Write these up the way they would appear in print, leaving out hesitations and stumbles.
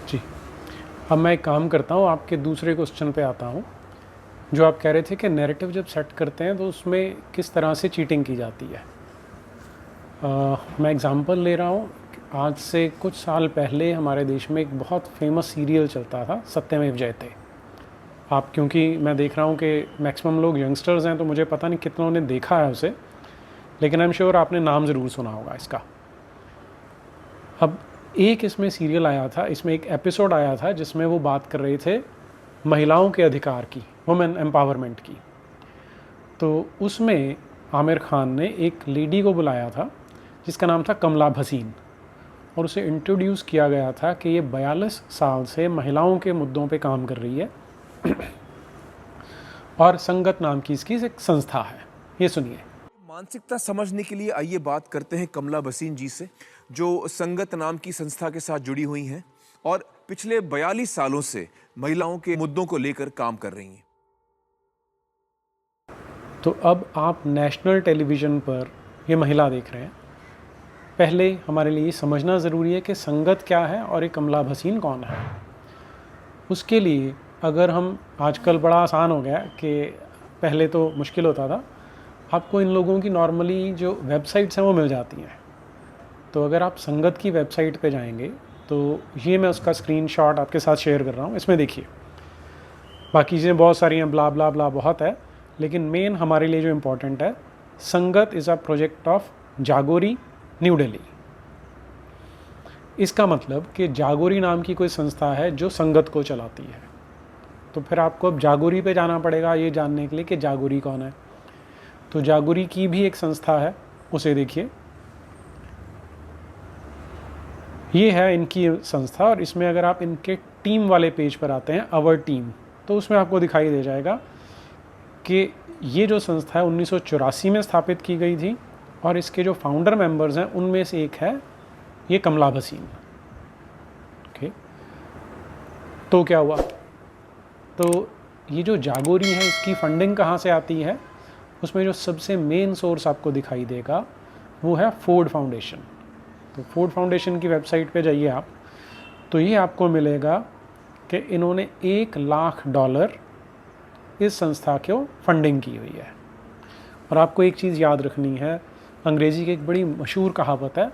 जी। अब मैं एक काम करता हूँ, आपके दूसरे क्वेश्चन पे आता हूँ, जो आप कह रहे थे कि नैरेटिव जब सेट करते हैं तो उसमें किस तरह से चीटिंग की जाती है। मैं एग्ज़ाम्पल ले रहा हूँ। आज से कुछ साल पहले हमारे देश में एक बहुत फेमस सीरियल चलता था, सत्यमेव जयते। आप, क्योंकि मैं देख रहा हूँ कि मैक्सिमम लोग यंगस्टर्स हैं, तो मुझे पता नहीं कितनों ने देखा है उसे, लेकिन आई एम श्योर आपने नाम ज़रूर सुना होगा इसका। अब एक इसमें सीरियल आया था, इसमें एक एपिसोड आया था जिसमें वो बात कर रहे थे महिलाओं के अधिकार की, वुमेन एम्पावरमेंट की। तो उसमें आमिर खान ने एक लेडी को बुलाया था जिसका नाम था कमला भसीन, और उसे इंट्रोड्यूस किया गया था कि ये 42 साल से महिलाओं के मुद्दों पे काम कर रही है और संगत नाम की इसकी एक संस्था है। ये सुनिए। मानसिकता समझने के लिए आइए बात करते हैं कमला भसीन जी से, जो संगत नाम की संस्था के साथ जुड़ी हुई हैं और पिछले 42 सालों से महिलाओं के मुद्दों को लेकर काम कर रही हैं। तो अब आप नेशनल टेलीविज़न पर ये महिला देख रहे हैं। पहले हमारे लिए ये समझना ज़रूरी है कि संगत क्या है और ये कमला भसीन कौन है। उसके लिए अगर हम, आजकल बड़ा आसान हो गया कि पहले तो मुश्किल होता था, आपको इन लोगों की नॉर्मली जो वेबसाइट्स हैं वो मिल जाती हैं। तो अगर आप संगत की वेबसाइट पे जाएंगे तो ये मैं उसका स्क्रीनशॉट आपके साथ शेयर कर रहा हूँ, इसमें देखिए। बाकी चीज़ें बहुत सारी हैं, ब्ला ब्ला ब्ला बहुत है, लेकिन मेन हमारे लिए जो इम्पोर्टेंट है, Sangat is a project of Jagori, New Delhi. इसका मतलब कि जागोरी नाम की कोई संस्था है जो संगत को चलाती है। तो फिर आपको अब जागोरी पे जाना पड़ेगा ये जानने के लिए कि जागोरी कौन है। तो जागोरी की भी एक संस्था है, उसे देखिए। ये है इनकी संस्था, और इसमें अगर आप इनके टीम वाले पेज पर आते हैं, अवर टीम, तो उसमें आपको दिखाई दे जाएगा कि ये जो संस्था है 1984 में स्थापित की गई थी, और इसके जो फाउंडर मेंबर्स हैं उनमें से एक है ये कमला भसीन। ओके, तो क्या हुआ? तो ये जो जागोरी है इसकी फंडिंग कहाँ से आती है? उसमें जो सबसे मेन सोर्स आपको दिखाई देगा वो है फोर्ड फाउंडेशन। तो फोर्ड फाउंडेशन की वेबसाइट पे जाइए आप, तो ये आपको मिलेगा कि इन्होंने $1 लाख इस संस्था को फंडिंग की हुई है। और आपको एक चीज़ याद रखनी है, अंग्रेज़ी की एक बड़ी मशहूर कहावत है,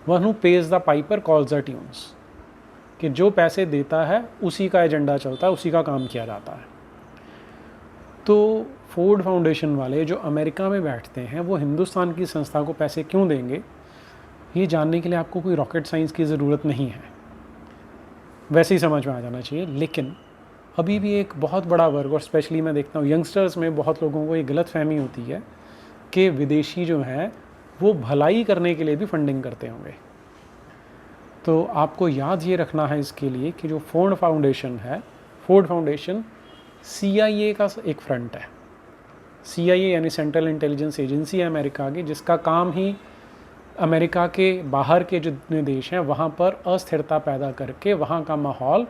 one who page the Piper calls the tunes, कि जो पैसे देता है उसी का एजेंडा चलता है, उसी का काम किया जाता है। तो फोर्ड फाउंडेशन वाले जो अमेरिका में बैठते हैं वो हिंदुस्तान की संस्था को पैसे क्यों देंगे, ये जानने के लिए आपको कोई रॉकेट साइंस की ज़रूरत नहीं है, वैसे ही समझ में आ जाना चाहिए। लेकिन अभी भी एक बहुत बड़ा वर्ग, और स्पेशली मैं देखता हूँ यंगस्टर्स में, बहुत लोगों को ये गलत फहमी होती है कि विदेशी जो हैं वो भलाई करने के लिए भी फंडिंग करते होंगे। तो आपको याद ये रखना है इसके लिए कि जो फोर्ड फाउंडेशन है, फोर्ड फाउंडेशन CIA का एक फ्रंट है। CIA यानी सेंट्रल इंटेलिजेंस एजेंसी है अमेरिका की, जिसका काम ही अमेरिका के बाहर के जितने देश हैं वहाँ पर अस्थिरता पैदा करके वहाँ का माहौल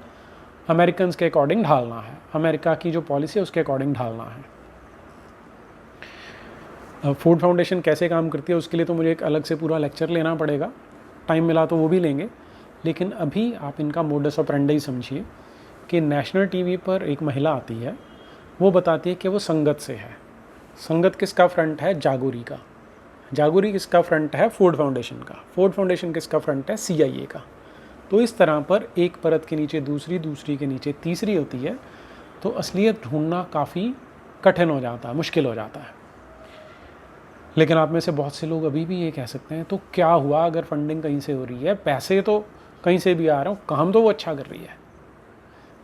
अमेरिकन के अकॉर्डिंग ढालना है, अमेरिका की जो पॉलिसी है उसके अकॉर्डिंग ढालना है। फूड फाउंडेशन कैसे काम करती है उसके लिए तो मुझे एक अलग से पूरा लेक्चर लेना पड़ेगा, टाइम मिला तो वो भी लेंगे। लेकिन अभी आप इनका मोडस ऑपरेंडी समझिए कि नेशनल टीवी पर एक महिला आती है, वो बताती है कि वो संगत से है। संगत किसका फ्रंट है? जागोरी का। जागोरी किसका फ्रंट है? फोर्ड फाउंडेशन का। फोर्ड फाउंडेशन किसका फ्रंट है? CIA का। तो इस तरह पर एक परत के नीचे दूसरी, दूसरी के नीचे तीसरी होती है, तो असलियत ढूंढना काफ़ी कठिन हो जाता है, मुश्किल हो जाता है। लेकिन आप में से बहुत से लोग अभी भी ये कह सकते हैं, तो क्या हुआ अगर फंडिंग कहीं से हो रही है, पैसे तो कहीं से भी आ रहे हो, काम तो वो अच्छा कर रही है,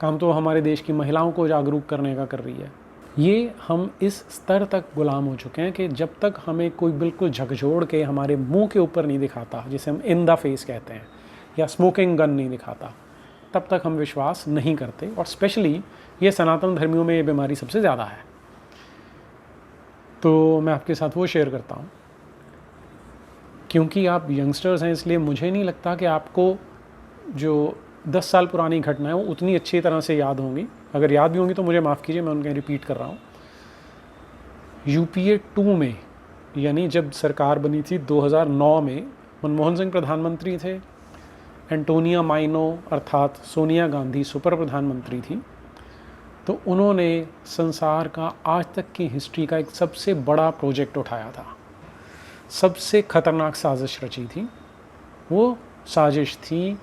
काम तो हमारे देश की महिलाओं को जागरूक करने का कर रही है। ये हम इस स्तर तक गुलाम हो चुके हैं कि जब तक हमें कोई बिल्कुल झकझोड़ के हमारे मुंह के ऊपर नहीं दिखाता, जिसे हम इन द फेस कहते हैं, या स्मोकिंग गन नहीं दिखाता, तब तक हम विश्वास नहीं करते। और स्पेशली ये सनातन धर्मियों में ये बीमारी सबसे ज़्यादा है। तो मैं आपके साथ वो शेयर करता हूँ, क्योंकि आप यंगस्टर्स हैं, इसलिए मुझे नहीं लगता कि आपको जो 10 साल पुरानी घटना है वो उतनी अच्छी तरह से याद होंगी। अगर याद भी होंगी तो मुझे माफ़ कीजिए, मैं उनके रिपीट कर रहा हूँ। UPA 2 में, यानी जब सरकार बनी थी 2009 में, मनमोहन सिंह प्रधानमंत्री थे, एंटोनिया माइनो अर्थात सोनिया गांधी सुपर प्रधानमंत्री थी, तो उन्होंने संसार का आज तक की हिस्ट्री का एक सबसे बड़ा प्रोजेक्ट उठाया था, सबसे खतरनाक साजिश रची थी। वो साजिश थी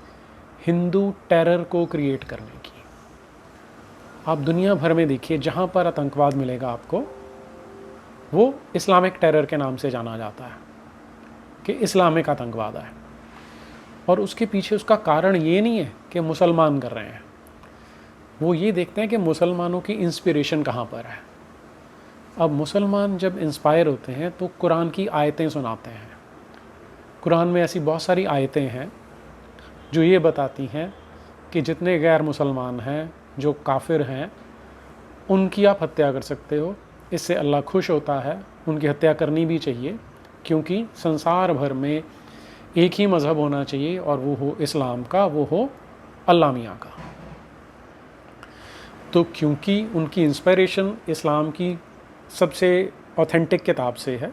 हिंदू टेरर को क्रिएट करने की। आप दुनिया भर में देखिए, जहाँ पर आतंकवाद मिलेगा आपको, वो इस्लामिक टेरर के नाम से जाना जाता है कि इस्लामिक आतंकवाद है। और उसके पीछे उसका कारण ये नहीं है कि मुसलमान कर रहे हैं, वो ये देखते हैं कि मुसलमानों की इंस्पिरेशन कहाँ पर है। अब मुसलमान जब इंस्पायर होते हैं तो कुरान की आयतें सुनाते हैं। कुरान में ऐसी बहुत सारी आयतें हैं जो ये बताती हैं कि जितने गैर मुसलमान हैं, जो काफिर हैं, उनकी आप हत्या कर सकते हो, इससे अल्लाह खुश होता है, उनकी हत्या करनी भी चाहिए, क्योंकि संसार भर में एक ही मज़हब होना चाहिए और वो हो इस्लाम का, वो हो अल्लाह मियाँ का। तो क्योंकि उनकी इंस्पिरेशन इस्लाम की सबसे ऑथेंटिक किताब से है,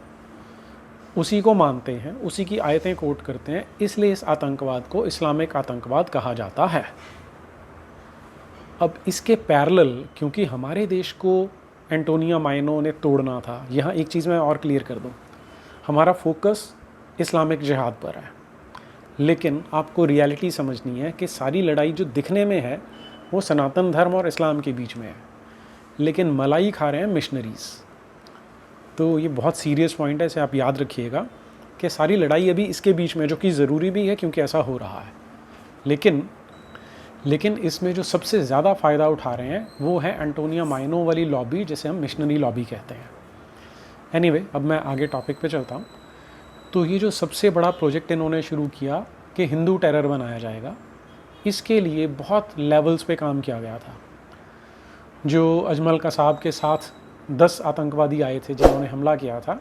उसी को मानते हैं, उसी की आयतें कोट करते हैं, इसलिए इस आतंकवाद को इस्लामिक आतंकवाद कहा जाता है। अब इसके पैरेलल, क्योंकि हमारे देश को एंटोनिया माइनो ने तोड़ना था, यहाँ एक चीज़ मैं और क्लियर कर दूँ, हमारा फोकस इस्लामिक जिहाद पर है, लेकिन आपको रियलिटी समझनी है कि सारी लड़ाई जो दिखने में है वो सनातन धर्म और इस्लाम के बीच में है, लेकिन मलाई खा रहे हैं मिशनरीज़। तो ये बहुत सीरियस पॉइंट है, इसे आप याद रखिएगा कि सारी लड़ाई अभी इसके बीच में, जो कि ज़रूरी भी है क्योंकि ऐसा हो रहा है, लेकिन इसमें जो सबसे ज़्यादा फ़ायदा उठा रहे हैं वो है एंटोनिया माइनो वाली लॉबी, जिसे हम मिशनरी लॉबी कहते हैं। एनीवे, अब मैं आगे टॉपिक पे चलता हूँ। तो ये जो सबसे बड़ा प्रोजेक्ट इन्होंने शुरू किया कि हिंदू टेरर बनाया जाएगा, इसके लिए बहुत लेवल्स पे काम किया गया था। जो अजमल कसाब के साथ 10 आतंकवादी आए थे जिन्होंने हमला किया था,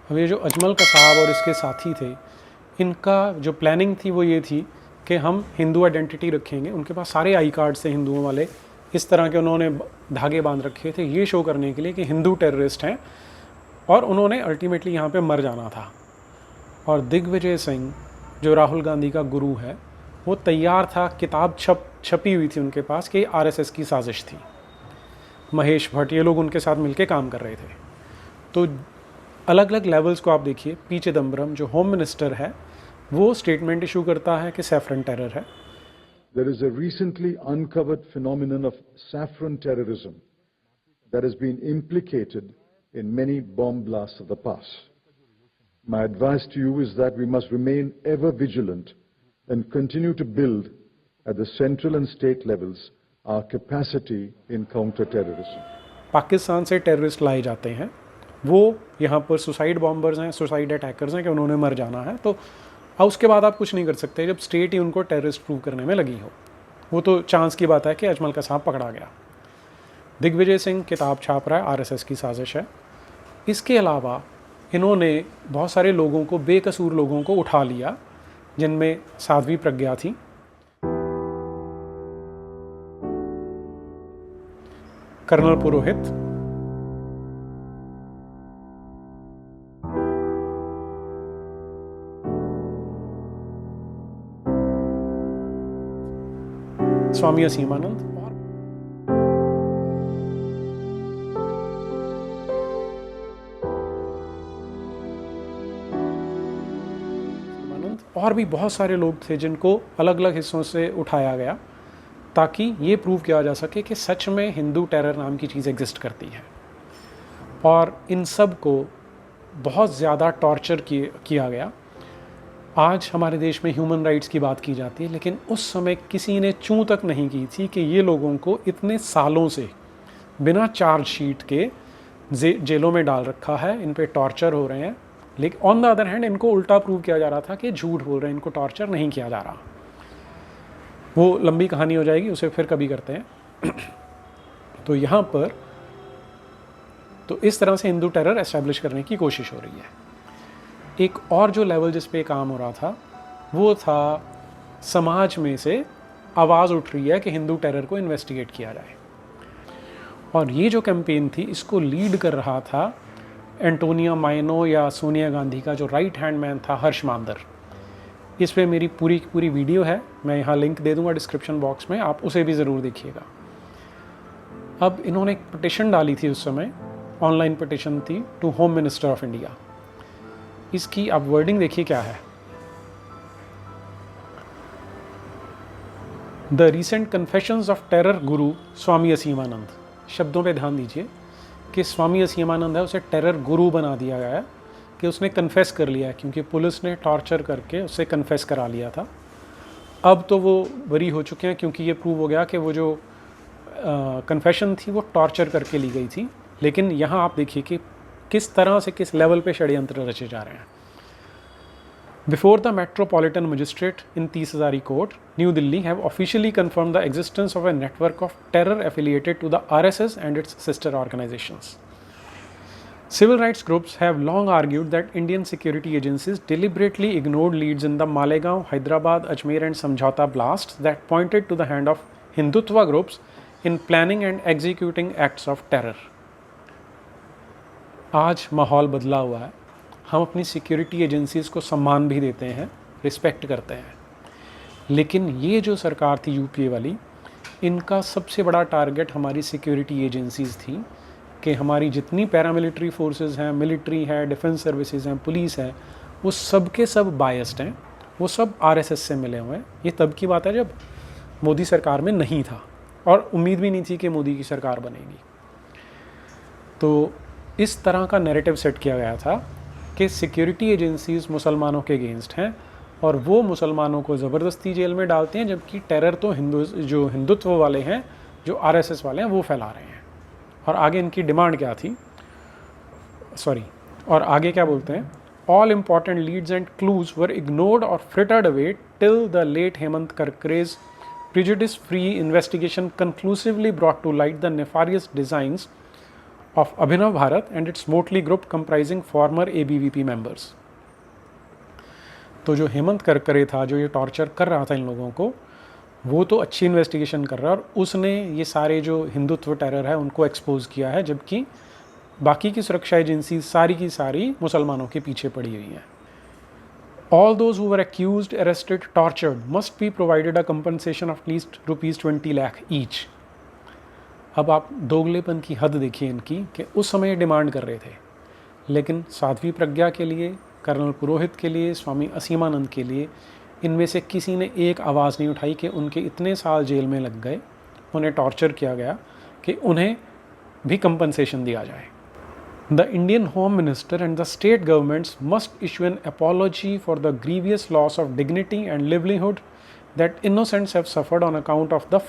अब ये जो अजमल कसाब और इसके साथी थे, इनका जो प्लानिंग थी वो ये थी कि हम हिंदू आइडेंटिटी रखेंगे। उनके पास सारे आई कार्ड्स थे हिंदुओं वाले, इस तरह के उन्होंने धागे बांध रखे थे, ये शो करने के लिए कि हिंदू टेररिस्ट हैं, और उन्होंने अल्टीमेटली यहाँ पे मर जाना था। और दिग्विजय सिंह, जो राहुल गांधी का गुरु है, वो तैयार था, किताब छपी हुई थी उनके पास कि आरएसएस की साजिश थी। महेश भट्ट, ये लोग उनके साथ मिलके काम कर रहे थे। तो अलग अलग लेवल्स को आप देखिए। पी चिदम्बरम जो होम मिनिस्टर है, वो स्टेटमेंट इशू करता है कि सैफरन टेरर है। There is a recently uncovered phenomenon of saffron terrorism that has been implicated in many bomb blasts of the past. My advice to you is that we must remain ever vigilant and continue to build at the central and state levels our capacity in counter-terrorism. Pakistan से terrorist लाए जाते हैं, वो यहाँ पर suicide bombers हैं, suicide attackers हैं कि उन्होंने मर जाना है, तो अब उसके बाद आप कुछ नहीं कर सकते जब स्टेट ही उनको टेररिस्ट प्रूव करने में लगी हो। वो तो चांस की बात है कि अजमल कसाब पकड़ा गया। दिग्विजय सिंह किताब छाप रहा है, आरएसएस की साजिश है। इसके अलावा इन्होंने बहुत सारे लोगों को, बेकसूर लोगों को उठा लिया, जिनमें साध्वी प्रज्ञा थी, कर्नल पुरोहित, स्वामी असीमानंद, और भी बहुत सारे लोग थे जिनको अलग अलग हिस्सों से उठाया गया, ताकि ये प्रूव किया जा सके कि सच में हिंदू टेरर नाम की चीज़ एग्जिस्ट करती है। और इन सब को बहुत ज़्यादा टॉर्चर किया गया। आज हमारे देश में ह्यूमन राइट्स की बात की जाती है, लेकिन उस समय किसी ने चूं तक नहीं की थी कि ये लोगों को इतने सालों से बिना चार्जशीट के जेलों में डाल रखा है, इन पे टॉर्चर हो रहे हैं। लेकिन ऑन द अदर हैंड इनको उल्टा प्रूव किया जा रहा था कि झूठ बोल रहे हैं, इनको टॉर्चर नहीं किया जा रहा। वो लंबी कहानी हो जाएगी, उसे फिर कभी करते हैं। तो यहाँ पर तो इस तरह से हिंदू टेरर एस्टैब्लिश करने की कोशिश हो रही है। एक और जो लेवल जिस पे काम हो रहा था वो था समाज में से आवाज़ उठ रही है कि हिंदू टेरर को इन्वेस्टिगेट किया जाए। और ये जो कैंपेन थी, इसको लीड कर रहा था एंटोनिया माइनो या सोनिया गांधी का जो राइट हैंड मैन था, हर्ष मांदर। इस पे मेरी पूरी की पूरी वीडियो है, मैं यहाँ लिंक दे दूँगा डिस्क्रिप्शन बॉक्स में, आप उसे भी ज़रूर देखिएगा। अब इन्होंने एक पिटिशन डाली थी उस समय, ऑनलाइन पिटिशन थी to home minister of India. इसकी आप वर्डिंग देखिए क्या है। The recent confessions of terror guru Swami Aseemanand, शब्दों पे ध्यान दीजिए कि स्वामी असीमानंद है, उसे टेरर गुरु बना दिया गया है कि उसने कन्फेस कर लिया है, क्योंकि पुलिस ने टॉर्चर करके उसे कन्फेस करा लिया था। अब तो वो बरी हो चुके हैं, क्योंकि ये प्रूव हो गया कि वो जो कन्फेशन थी वो टॉर्चर करके ली गई थी। लेकिन यहाँ आप देखिए कि किस तरह से, किस लेवल पे षड्यंत्र रचे जा रहे हैं। Before the Metropolitan Magistrate in 30,000 Court, New Delhi have officially confirmed the existence of a network of terror affiliated to the RSS and its sister organizations. Civil rights groups have long argued that Indian security agencies deliberately ignored leads in the Malegaon, Hyderabad, Ajmer and Samjhauta blasts that pointed to the hand of Hindutva groups in planning and executing acts of terror. आज माहौल बदला हुआ है, हम अपनी security agencies को सम्मान भी देते हैं, रिस्पेक्ट करते हैं, लेकिन ये जो सरकार थी यूपीए वाली, इनका सबसे बड़ा टारगेट हमारी सिक्योरिटी एजेंसीज़ थी कि हमारी जितनी पैरामिलिट्री फोर्सेस हैं, मिलिट्री है, डिफेंस सर्विसेज हैं, पुलिस है, वो सब के सब बायस्ड हैं, वो सब आरएसएस से मिले हुए हैं। ये तब की बात है जब मोदी सरकार में नहीं था और उम्मीद भी नहीं थी कि मोदी की सरकार बनेगी। तो इस तरह का नैरेटिव सेट किया गया था कि सिक्योरिटी एजेंसीज़ मुसलमानों के अगेंस्ट हैं और वो मुसलमानों को ज़बरदस्ती जेल में डालते हैं, जबकि टेरर तो हिंदुत्व वाले हैं, जो आरएसएस वाले हैं, वो फैला रहे हैं। और आगे इनकी डिमांड क्या थी, और आगे क्या बोलते हैं, all important leads and clues were ignored और frittered away till the late Hemant Karkare's prejudice free investigation conclusively brought to light the nefarious designs of Abhinav Bharat and its motley group comprising former ABVP members. तो जो हेमंत करकरे था, जो ये torture कर रहा था इन लोगों को, वो तो अच्छी इन्वेस्टिगेशन कर रहा है और उसने ये सारे जो हिंदुत्व टेरर है उनको एक्सपोज किया है, जबकि बाकी की सुरक्षा एजेंसी सारी की सारी मुसलमानों के पीछे पड़ी हुई हैं। All those who were accused, arrested, tortured must be provided a compensation of at least ₹20 lakh each. अब आप दोगलेपन की हद देखिए इनकी, कि उस समय डिमांड कर रहे थे, लेकिन साध्वी प्रज्ञा के लिए, कर्नल पुरोहित के लिए, स्वामी असीमानंद के लिए, इनमें से किसी ने एक आवाज़ नहीं उठाई कि उनके इतने साल जेल में लग गए, उन्हें टॉर्चर किया गया, कि उन्हें भी कंपनसेशन दिया जाए। The Indian Home Minister and the state governments must issue an apology for the grievous loss of dignity and livelihood that innocents have suffered on account of the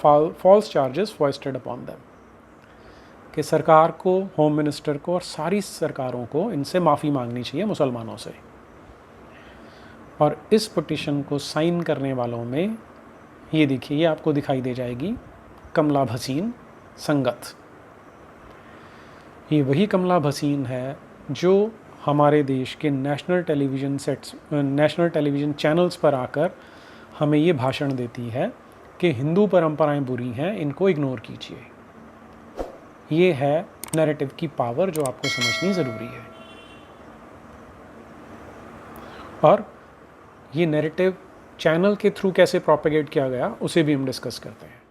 false charges foisted upon them. कि सरकार को, home minister को और सारी सरकारों को इनसे माफ़ी मांगनी चाहिए, मुसलमानों से। और इस पिटीशन को साइन करने वालों में ये देखिए, ये आपको दिखाई दे जाएगी कमला भसीन संगत। ये वही कमला भसीन है जो हमारे देश के नेशनल टेलीविज़न चैनल्स पर आकर हमें ये भाषण देती है कि हिंदू परंपराएं बुरी हैं, इनको इग्नोर कीजिए। ये है नैरेटिव की पावर जो आपको समझनी ज़रूरी है। और ये नैरेटिव चैनल के थ्रू कैसे प्रोपेगेट किया गया, उसे भी हम डिस्कस करते हैं।